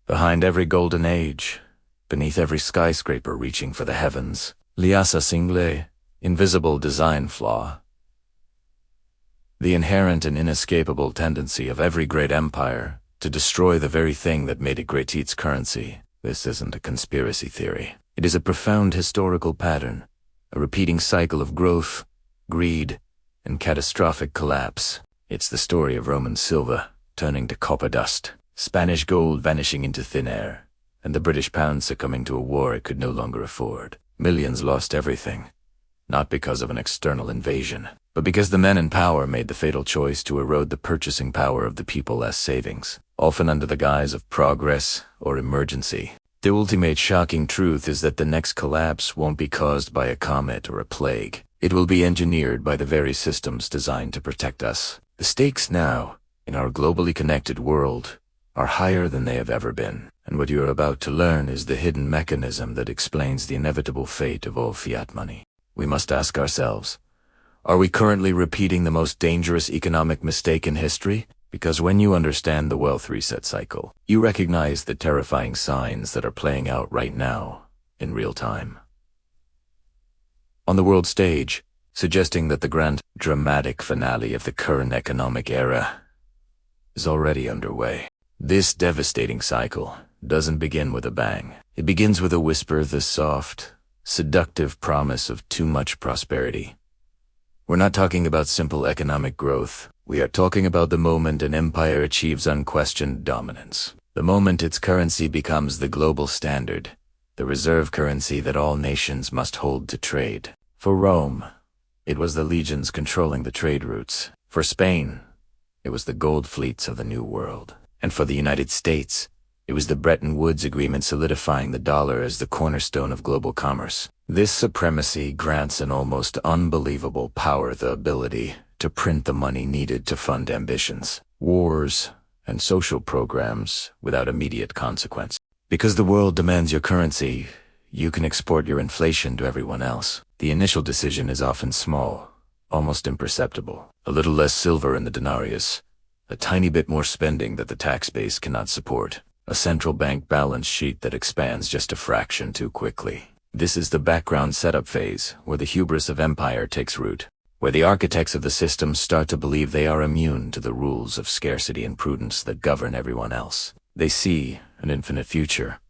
Behind every golden age, beneath every skyscraper reaching for the heavens, liasa single, invisible design flaw. The inherent and inescapable tendency of every great empire to destroy the very thing that made it great, its currency. This isn't a conspiracy theory. It is a profound historical pattern, a repeating cycle of growth, greed, and catastrophic collapse. It's the story of Roman silver turning to copper dust, Spanish gold vanishing into thin air, and the British pound succumbing to a war it could no longer afford. Millions lost everything, not because of an external invasion, but because the men in power made the fatal choice to erode the purchasing power of the people as savings, often under the guise of progress or emergency. The ultimate shocking truth is that the next collapse won't be caused by a comet or a plague. It will be engineered by the very systems designed to protect us. The stakes now, in our globally connected world, are higher than they have ever been. And what you are about to learn is the hidden mechanism that explains the inevitable fate of all fiat money. We must ask ourselves, are we currently repeating the most dangerous economic mistake in history? Because when you understand the wealth reset cycle, you recognize the terrifying signs that are playing out right now, in real time. On the world stage, suggesting that the grand, dramatic finale of the current economic era is already underway. This devastating cycle doesn't begin with a bang. It begins with a whisper, the soft, seductive promise of too much prosperity. We're not talking about simple economic growth. We are talking about the moment an empire achieves unquestioned dominance. The moment its currency becomes the global standard, the reserve currency that all nations must hold to trade. For Rome, it was the legions controlling the trade routes. For Spain, it was the gold fleets of the New World. And for the United States, it was the Bretton Woods Agreement solidifying the dollar as the cornerstone of global commerce. This supremacy grants an almost unbelievable power, the ability to print the money needed to fund ambitions, wars, and social programs without immediate consequence. Because the world demands your currency, you can export your inflation to everyone else. The initial decision is often small, almost imperceptible. A little less silver in the denarius, a tiny bit more spending that the tax base cannot support, a central bank balance sheet that expands just a fraction too quickly. This is the background setup phase, where the hubris of empire takes root, where the architects of the system start to believe they are immune to the rules of scarcity and prudence that govern everyone else. They see an infinite future,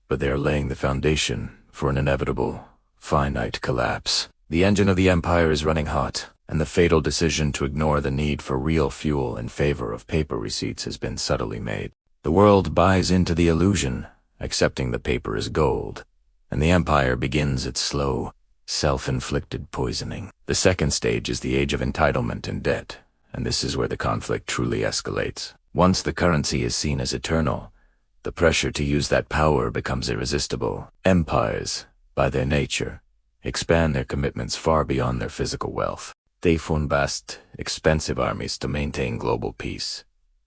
but they are laying the foundation for an inevitable, finite collapse. The engine of the empire is running hot, and the fatal decision to ignore the need for real fuel in favor of paper receipts has been subtly made. The world buys into the illusion, accepting the paper is gold, and the empire begins its slow, self-inflicted poisoning. The second stage is the age of entitlement and debt, and this is where the conflict truly escalates. Once the currency is seen as eternal, the pressure to use that power becomes irresistible. Empires, by their nature, expand their commitments far beyond their physical wealth. They fund vast, expensive armies to maintain global peace.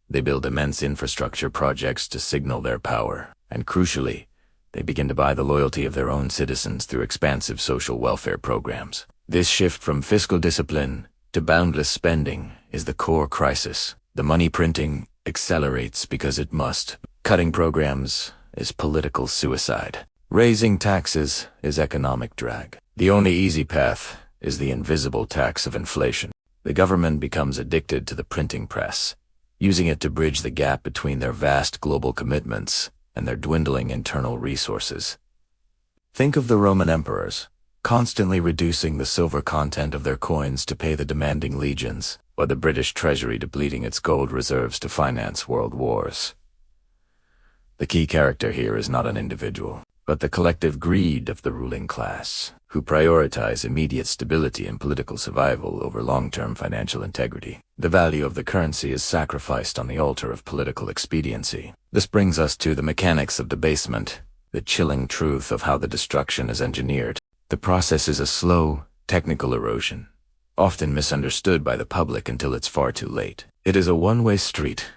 They build immense infrastructure projects to signal their power, and crucially, they begin to buy the loyalty of their own citizens through expansive social welfare programs. This shift from fiscal discipline to boundless spending is the core crisis. The money printing accelerates because it must. Cutting programs is political suicide. Raising taxes is economic drag. The only easy path is the invisible tax of inflation. The government becomes addicted to the printing press, using it to bridge the gap between their vast global commitments and their dwindling internal resources. Think of the Roman emperors, constantly reducing the silver content of their coins to pay the demanding legions, or the British treasury depleting its gold reserves to finance world wars. The key character here is not an individual, but the collective greed of the ruling class, who prioritize immediate stability and political survival over long-term financial integrity. The value of the currency is sacrificed on the altar of political expediency. This brings us to the mechanics of debasement, the chilling truth of how the destruction is engineered. The process is a slow, technical erosion, often misunderstood by the public until it's far too late. It is a one-way street.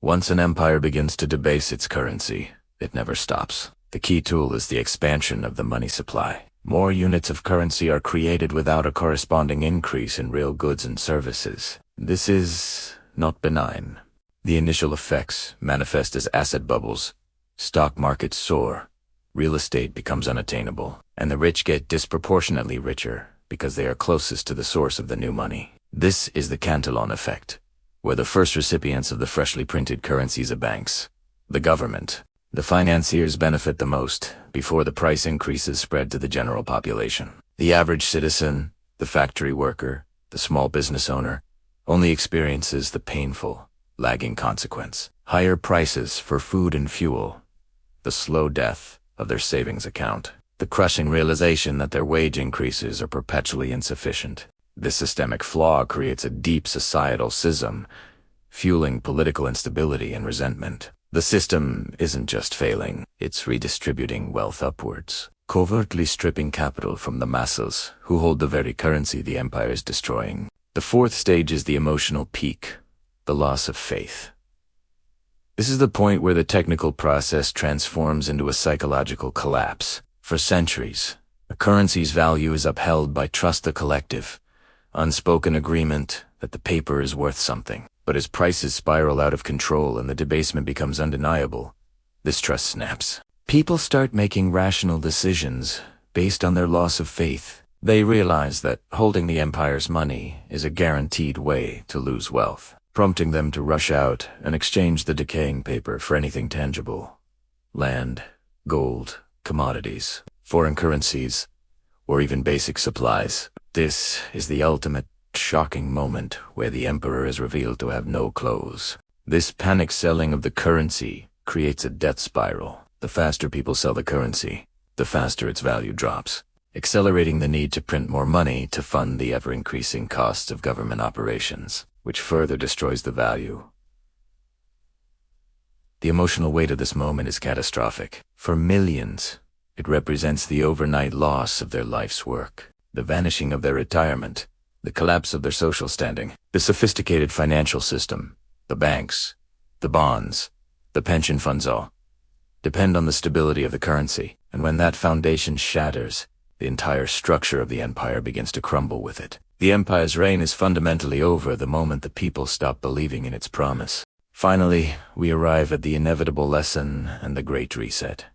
Once an empire begins to debase its currency, it never stops. The key tool is the expansion of the money supply. More units of currency are created without a corresponding increase in real goods and services. This is not benign. The initial effects manifest as asset bubbles, Stock markets soar, real estate becomes unattainable, and the rich get disproportionately richer because they are closest to the source of the new money. This is the Cantillon effect, where the first recipients of the freshly printed currencies are banks, the government. The financiers benefit the most before the price increases spread to the general population. The average citizen, the factory worker, the small business owner, only experiences the painful, lagging consequence. Higher prices for food and fuel, the slow death of their savings account, the crushing realization that their wage increases are perpetually insufficient. This systemic flaw creates a deep societal schism, fueling political instability and resentment. The system isn't just failing, it's redistributing wealth upwards, covertly stripping capital from the masses who hold the very currency the empire is destroying. The fourth stage is the emotional peak, the loss of faith. This is the point where the technical process transforms into a psychological collapse. For centuries, a currency's value is upheld by trust the collective, unspoken agreement that the paper is worth something. But as prices spiral out of control and the debasement becomes undeniable, this trust snaps. People start making rational decisions based on their loss of faith. They realize that holding the empire's money is a guaranteed way to lose wealth, prompting them to rush out and exchange the decaying paper for anything tangible: land, gold, commodities, foreign currencies, or even basic supplies. This is the ultimate shocking moment where the emperor is revealed to have no clothes. This panic selling of the currency creates a death spiral. The faster people sell the currency, the faster its value drops, accelerating the need to print more money to fund the ever-increasing costs of government operations, which further destroys the value. The emotional weight of this moment is catastrophic. For millions, it represents the overnight loss of their life's work, the vanishing of their retirement, the collapse of their social standing. The sophisticated financial system, the banks, the bonds, the pension funds all depend on the stability of the currency, and when that foundation shatters, the entire structure of the empire begins to crumble with it. The empire's reign is fundamentally over the moment the people stop believing in its promise. Finally, we arrive at the inevitable lesson and the Great Reset.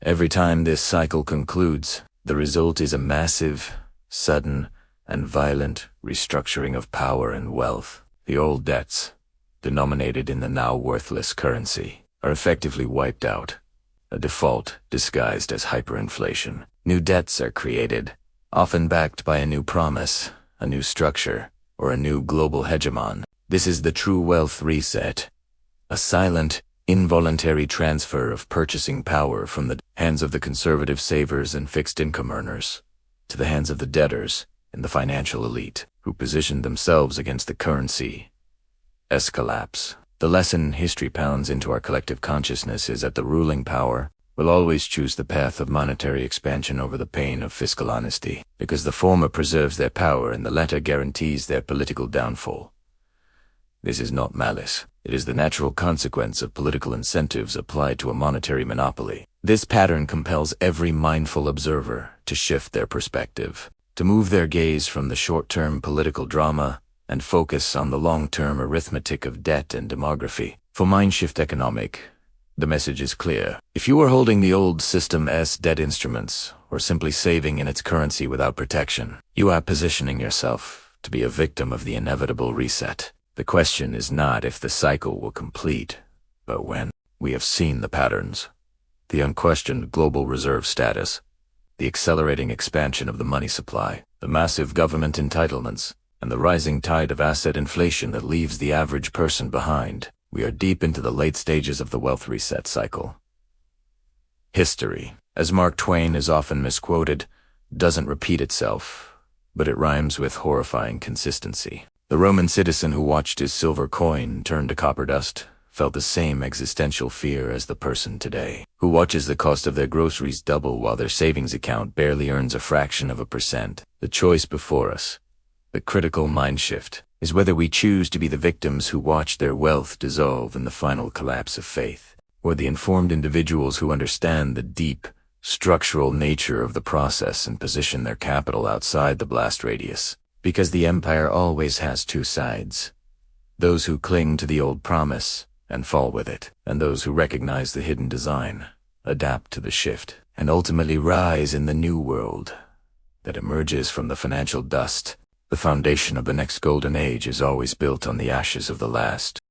Every time this cycle concludes, the result is a massive, sudden, and violent restructuring of power and wealth. The old debts, denominated in the now worthless currency, are effectively wiped out, a default disguised as hyperinflation. New debts are created, often backed by a new promise, a new structure, or a new global hegemon. This is the true wealth reset, a silent, involuntary transfer of purchasing power from the hands of the conservative savers and fixed-income earners to the hands of the debtors and the financial elite, who positioned themselves against the currency. Collapse. The lesson history pounds into our collective consciousness is that the ruling power will always choose the path of monetary expansion over the pain of fiscal honesty, because the former preserves their power and the latter guarantees their political downfall. This is not malice. It is the natural consequence of political incentives applied to a monetary monopoly. This pattern compels every mindful observer to shift their perspective, to move their gaze from the short-term political drama and focus on the long-term arithmetic of debt and demography. For Mindshift Economic, the message is clear. If you are holding the old system's debt instruments, or simply saving in its currency without protection, you are positioning yourself to be a victim of the inevitable reset. The question is not if the cycle will complete, but when. We have seen the patterns: the unquestioned global reserve status, the accelerating expansion of the money supply, the massive government entitlements, and the rising tide of asset inflation that leaves the average person behind. We are deep into the late stages of the wealth reset cycle. History, as Mark Twain is often misquoted, doesn't repeat itself, but it rhymes with horrifying consistency. The Roman citizen who watched his silver coin turn to copper dust felt the same existential fear as the person today, who watches the cost of their groceries double while their savings account barely earns a fraction of a %. The choice before us, the critical mind shift, is whether we choose to be the victims who watch their wealth dissolve in the final collapse of faith, or the informed individuals who understand the deep, structural nature of the process and position their capital outside the blast radius. Because the empire always has two sides: those who cling to the old promise and fall with it, and those who recognize the hidden design, adapt to the shift, and ultimately rise in the new world that emerges from the financial dust. The foundation of the next golden age is always built on the ashes of the last.